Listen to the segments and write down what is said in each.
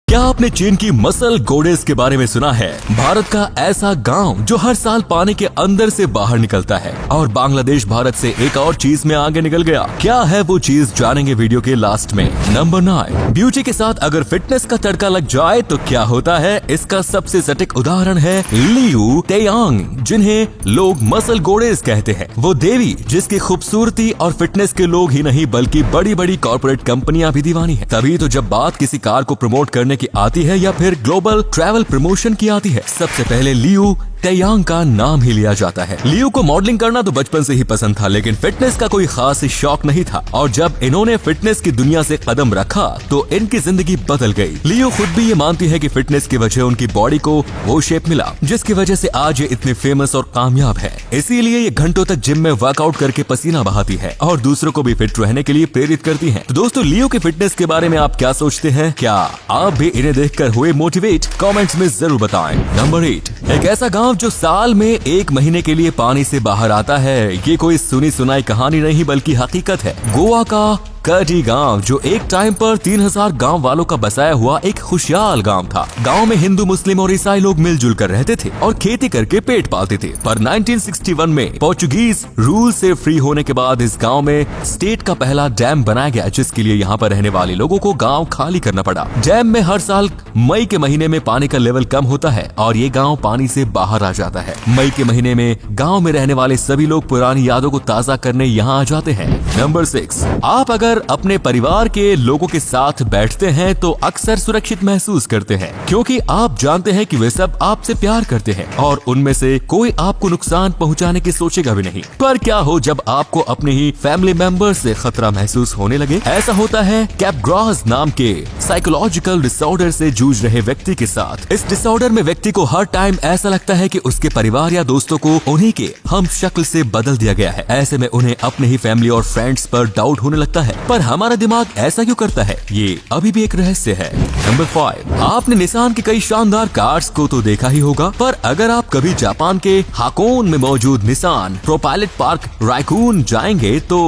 क्या आपने चीन की मसल गोडेस के बारे में सुना है? भारत का ऐसा गांव जो हर साल पानी के अंदर से बाहर निकलता है और बांग्लादेश भारत से एक और चीज में आगे निकल गया। क्या है वो चीज, जानेंगे वीडियो के लास्ट में। नंबर 9, ब्यूटी के साथ अगर फिटनेस का तड़का लग जाए तो क्या होता है, इसका सबसे सटीक उदाहरण है लियू तेयांग, जिन्हें लोग मसल गोडेस कहते हैं। वो देवी जिसकी खूबसूरती और फिटनेस के लोग ही नहीं बल्कि बड़ी बड़ी कॉर्पोरेट कंपनियां भी दीवानी है। तभी तो जब बात किसी कार को प्रमोट करने की आती है या फिर ग्लोबल ट्रैवल प्रमोशन की आती है, सबसे पहले लियू तेयांग का नाम ही लिया जाता है। लियू को मॉडलिंग करना तो बचपन से ही पसंद था, लेकिन फिटनेस का कोई खास शौक नहीं था और जब इन्होंने फिटनेस की दुनिया से कदम रखा तो इनकी जिंदगी बदल गई। लियू खुद भी ये मानती है कि फिटनेस की वजह उनकी बॉडी को वो शेप मिला जिसकी वजह से आज ये इतने फेमस और कामयाब है। इसीलिए ये घंटों तक जिम में वर्कआउट करके पसीना बहाती है और दूसरों को भी फिट रहने के लिए प्रेरित करती है। तो दोस्तों, लियू की फिटनेस के बारे में आप क्या सोचते हैं? क्या आप भी इन्हें देखकर हुए मोटिवेट? कमेंट्स में जरूर बताएं। नंबर 8, एक ऐसा गांव जो साल में 1 महीने के लिए पानी से बाहर आता है। ये कोई सुनी सुनाई कहानी नहीं बल्कि हकीकत है। गोवा का कटी गांव जो एक टाइम पर 3000 गांव वालों का बसाया हुआ एक खुशहाल गांव था। गांव में हिंदू, मुस्लिम और ईसाई लोग मिलजुल कर रहते थे और खेती करके पेट पालते थे। पर 1961 में पोर्चुगीज रूल से फ्री होने के बाद इस गांव में स्टेट का पहला डैम बनाया गया, जिसके लिए यहाँ पर रहने वाले लोगों को गांव खाली करना पड़ा। डैम में हर साल मई के महीने में पानी का लेवल कम होता है और ये गाँव पानी से बाहर आ जाता है। मई के महीने में गाँव में रहने वाले सभी लोग पुरानी यादों को ताजा करने यहाँ आ जाते हैं। नंबर 6, आप अगर अपने परिवार के लोगों के साथ बैठते हैं तो अक्सर सुरक्षित महसूस करते हैं, क्योंकि आप जानते हैं कि वे सब आपसे प्यार करते हैं और उनमें से कोई आपको नुकसान पहुंचाने की सोचेगा भी नहीं। पर क्या हो जब आपको अपने ही फैमिली मेंबर से खतरा महसूस होने लगे? ऐसा होता है कैपग्रॉस नाम के साइकोलॉजिकल डिसऑर्डर से जूझ रहे व्यक्ति के साथ। इस डिसऑर्डर में व्यक्ति को हर टाइम ऐसा लगता है कि उसके परिवार या दोस्तों को उन्हीं के हम शक्ल से बदल दिया गया है। ऐसे में उन्हें अपने ही फैमिली और फ्रेंड्स पर डाउट होने लगता है। पर हमारा दिमाग ऐसा क्यों करता है, ये अभी भी एक रहस्य है। नंबर 5, आपने निसान की कई शानदार कार्स को तो देखा ही होगा, पर अगर आप कभी जापान के हाकोन में मौजूद निसान प्रोपाइलट पार्क रायकून जाएंगे तो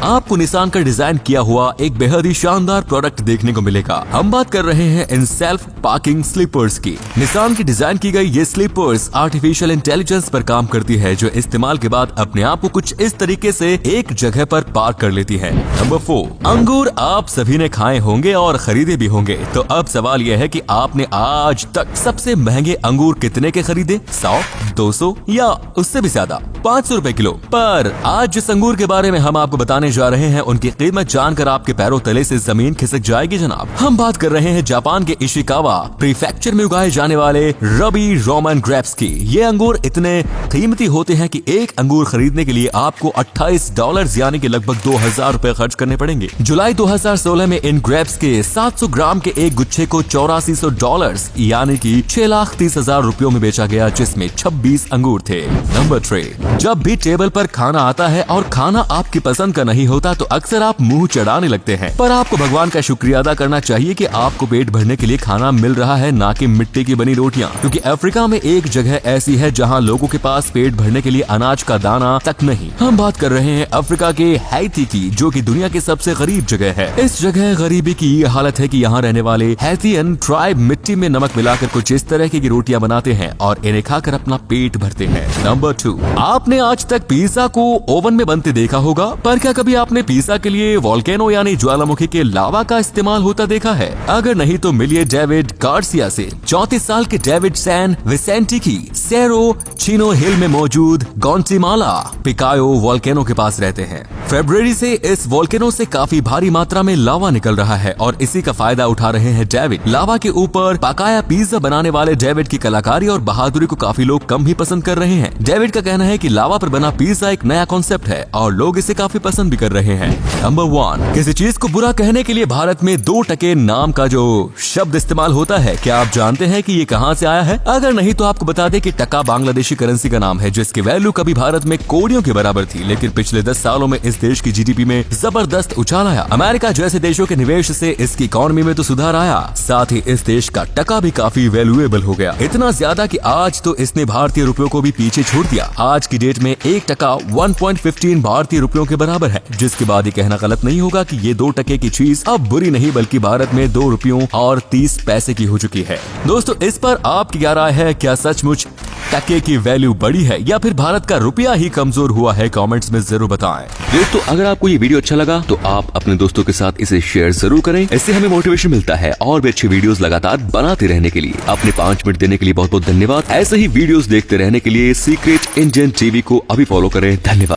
आपको निसान का डिजाइन किया हुआ एक बेहद ही शानदार प्रोडक्ट देखने को मिलेगा। हम बात कर रहे हैं इन सेल्फ पार्किंग स्लीपर्स की। निसान की डिजाइन की गई ये स्लीपर्स आर्टिफिशियल इंटेलिजेंस पर काम करती है, जो इस्तेमाल के बाद अपने आप को कुछ इस तरीके से एक जगह पर पार्क कर लेती है। नंबर 4, अंगूर आप सभी ने खाए होंगे और खरीदे भी होंगे। तो अब सवाल यह है कि आपने आज तक सबसे महंगे अंगूर कितने के खरीदे? 100, 200 या उससे भी ज्यादा? 500 रुपए किलो। पर आज जिस अंगूर के बारे में हम आपको बताने जा रहे हैं उनकी कीमत जानकर आपके पैरों तले से जमीन खिसक जाएगी जनाब। हम बात कर रहे हैं जापान के इशिकावा प्रीफेक्चर में उगाए जाने वाले रबी रोमन ग्रेप्स की। ये अंगूर इतने कीमती होते हैं कि एक अंगूर खरीदने के लिए आपको $28 यानी कि लगभग 2000 रुपए खर्च करने पड़ेंगे। जुलाई 2016 में इन ग्रेप्स के 700 ग्राम के एक गुच्छे को $8400 यानी कि 6,30,000 रुपयों में बेचा गया, जिसमें 26 अंगूर थे। नंबर 3, जब भी टेबल पर खाना आता है और खाना आपकी पसंद का नहीं होता तो अक्सर आप मुंह चढ़ाने लगते हैं। पर आपको भगवान का शुक्रिया अदा करना चाहिए कि आपको पेट भरने के लिए खाना मिल रहा है, ना कि मिट्टी की बनी रोटियां। क्योंकि अफ्रीका में एक जगह ऐसी है जहां लोगों के पास पेट भरने के लिए अनाज का दाना तक नहीं। हम बात कर रहे हैं अफ्रीका के हैती की, जो कि दुनिया की सबसे गरीब जगह है। इस जगह गरीबी की ये हालत है कि यहाँ रहने वाले हैथियन ट्राइब मिट्टी में नमक मिलाकर कुछ इस तरह की रोटियां बनाते हैं और इन्हें खाकर अपना पेट भरते हैं। नंबर 2, आपने आज तक पिज्जा को ओवन में बनते देखा होगा, पर क्या कभी आपने पिज्जा के लिए वोल्केनो यानी ज्वालामुखी के लावा का इस्तेमाल होता देखा है? अगर नहीं तो मिलिए डेविड गार्सिया से। 34 साल के डेविड सैन विसेंटी की सेरो चिनो हिल में मौजूद गॉन्टिमाला पिकायो वोल्केनो के पास रहते हैं। फरवरी से इस वोल्केनो से काफी भारी मात्रा में लावा निकल रहा है और इसी का फायदा उठा रहे हैं डेविड। लावा के ऊपर पकाया पिज्जा बनाने वाले डेविड की कलाकारी और बहादुरी को काफी लोग कम ही पसंद कर रहे हैं। डेविड का कहना है कि लावा पर बना पिज्जा एक नया कॉन्सेप्ट है और लोग इसे काफी पसंद भी कर रहे हैं। नंबर 1, किसी चीज को बुरा कहने के लिए भारत में 2 टके नाम का जो शब्द इस्तेमाल होता है, क्या आप जानते हैं कि ये कहां से आया है? अगर नहीं तो आपको बता दें कि टका बांग्लादेशी करेंसी का नाम है, जिसकी वैल्यू कभी भारत में कोड़ियों के बराबर थी, लेकिन पिछले 10 सालों में इस देश की जीडीपी में जबरदस्त उछाल आया। अमेरिका जैसे देशों के निवेश से इसकी इकोनॉमी में तो सुधार आया, साथ ही इस देश का टका भी काफी वैल्यूएबल हो गया। इतना ज्यादा कि आज तो इसने भारतीय रुपयों को भी पीछे छोड़ दिया। आज की डेट में 1 टका 1.15 भारतीय रुपयों के बराबर है, जिसके बाद ये कहना गलत नहीं होगा कि ये 2 टके की चीज अब बुरी नहीं बल्कि भारत में 2 रुपयों और 30 पैसे की हो चुकी है। दोस्तों, इस पर आपकी क्या राय है? क्या सचमुच टके की वैल्यू बढ़ी है या फिर भारत का रुपया ही कमजोर हुआ है? कमेंट्स में जरूर बताएं। दोस्तों, अगर आपको ये वीडियो अच्छा लगा तो आप अपने दोस्तों के साथ इसे शेयर जरूर करें। इससे हमें मोटिवेशन मिलता है और भी अच्छी वीडियोस लगातार बनाते रहने के लिए। अपने 5 मिनट देने के लिए बहुत बहुत धन्यवाद। ऐसे ही वीडियोस देखते रहने के लिए सीक्रेट इंडियन टीवी को अभी फॉलो करें। धन्यवाद।